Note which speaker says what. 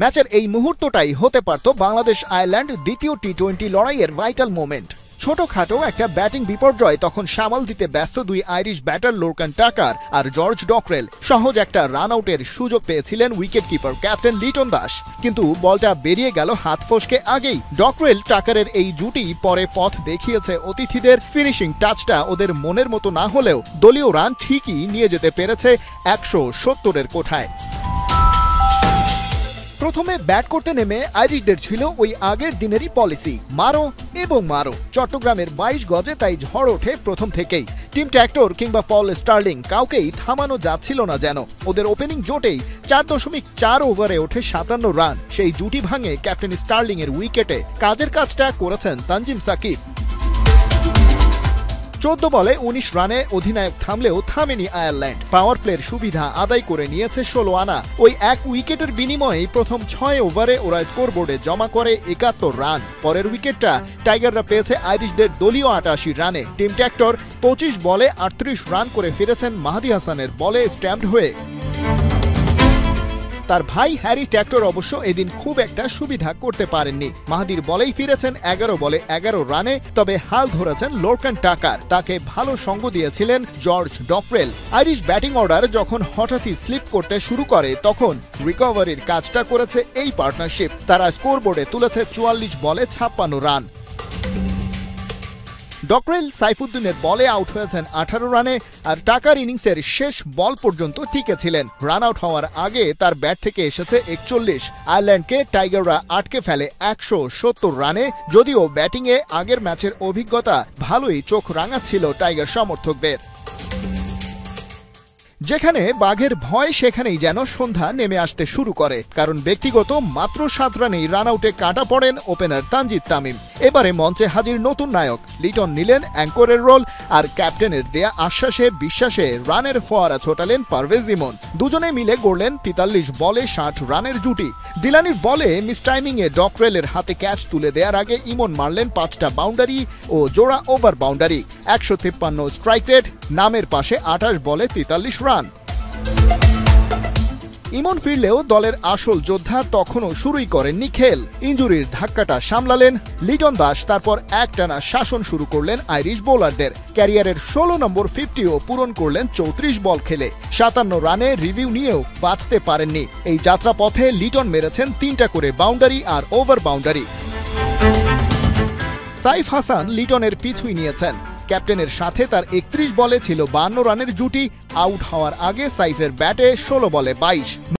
Speaker 1: ম্যাচের এই মুহূর্তটাই হতে পারত বাংলাদেশ আয়ারল্যান্ড দ্বিতীয় টি-20 লড়াইয়ের ভাইটাল মোমেন্ট। ছোটখাটো একটা ব্যাটিং বিপর্যয় তখন সামাল দিতে ব্যস্ত দুই আইরিশ ব্যাটার লোরকান টাকার আর জর্জ ডকরেল। সহজ একটা রান আউটের সুযোগ পেয়েছিলেন wicket keeper captain Liton Das, কিন্তু বলটা বেরিয়ে গেল হাত ফসকে আগেই। ডকরেল টাকারের এই জুটি পরে পথ দেখিয়েছে অতিথিদের। ফিনিশিং টাচটা ওদের মনের মতো না হলেও দলীয় রান ঠিকই নিয়ে যেতে পেরেছে 170-এর কোঠায়। প্রথমে ব্যাট করতে নেমে আইরিশদের ছিল ওই আগের দিনেরই পলিসি, মারো এবং মারো। চট্টগ্রামের 22 গজে তাই ঝড় ওঠে প্রথম থেকেই। টিম ট্র্যাক্টর কিংবা পল স্টার্লিং কাউকেই থামানো যাচ্ছিল না যেন। ওদের ওপেনিং জোটেই 4.4 ওভারে ওঠে 57 রান। সেই জুটি ভাঙে ক্যাপ্টেন স্টার্লিং এর উইকেটে। কাজের কাজটা করেছেন তানজিম সাকিব। 14 বলে 19 রানে অধিনায়ক থামলেও থামেনি আয়ারল্যান্ড। পাওয়ার প্লের সুবিধা আদায় করে নিয়েছে 16 আনা। ওই এক উইকেটের বিনিময়ে প্রথম 6 ওভারে ওরা স্কোরবোর্ডে জমা করে 71 রান। পরের উইকেটটা টাইগাররা পেয়েছে আইরিশদের দলীয় 88 রানে। টিম ট্র্যাক্টর 25 বলে 38 রান করে ফিরেছেন মাহদি হাসানের বলে স্ট্যাম্পড হয়ে। তার ভাই হ্যারি ট্র্যাক্টর অবশ্য এদিন খুব একটা সুবিধা করতে পারেননি। মাহদির বলেই ফিরেছেন 11 বলে 11 রানে। তবে হাল ধরেছেন লোরকান টাকার, তাকে ভালো সঙ্গ দিয়েছিলেন George Dockrell. Irish batting order যখন হঠাৎই স্লিপ করতে শুরু করে তখন রিকভারির কাজটা করেছে এই পার্টনারশিপ। তারা স্কোরবোর্ডে তুলেছে 44 বলে 56 রান। ডকরেল সাইফুদ্দিনের বলে আউট হয়েছেন 18 রানে, আর টাকার ইনিংসের শেষ বল পর্যন্ত টিকেছিলেন। রান আউট হওয়ার আগে তার ব্যাট থেকে এসেছে 41। আয়ারল্যান্ডকে টাইগাররা আটকে ফেলে 170 রানে। যদিও ব্যাটিংয়ে আগের ম্যাচের অভিজ্ঞতা ভালোই চোখ রাঙাচ্ছিল টাইগার সমর্থকদের। যেখানে বাঘের ভয় সেখানেই যেন সন্ধ্যা নেমে আসতে শুরু করে, কারণ ব্যক্তিগত মাত্র 7 রানেই রান আউটে কাটা পড়েন ওপেনার তানজিদ তামিম। এবারে মঞ্চে হাজির নতুন নায়ক লিটন নিলেন অ্যাঙ্করের রোল, আর ক্যাপ্টেনের দেয়া আশ্বাসে বিশ্বাসে রানের ফোয়ারা ছোটালেন পারভেজ ইমন। দুজনে মিলে গড়লেন 43 বলে 60 রানের জুটি। ডিলানির বলে মিসটাইমিংয়ে ডকরেলের হাতে ক্যাচ তুলে দেওয়ার আগে ইমন মারলেন 5টা বাউন্ডারি ও জোড়া ওভার বাউন্ডারি। 153 স্ট্রাইক রেট, নামের পাশে 28 বলে 43 রান। ইমন ফিরলেও দলের আসল যোদ্ধা তখনও শুরুই করেননি খেল। ইনজুরির ধাক্কাটা সামলালেন লিটন দাস। তারপর একটানা শাসন শুরু করলেন আইরিশ বোলারদের। ক্যারিয়ারের 16 নম্বর 50ও পূরণ করলেন 34 বল খেলে। 57 রানে রিভিউ নিয়েও বাঁচতে পারেননি। এই যাত্রাপথে লিটন মেরেছেন 3টা করে বাউন্ডারি আর ওভার বাউন্ডারি। সাইফ হাসান লিটনের পিছুই নিয়েছেন। ক্যাপ্টেনের সাথে তার 31 বলে ছিল 52 রানের জুটি। আউট হওয়ার আগে সাইফের ব্যাটে 16 বলে 22।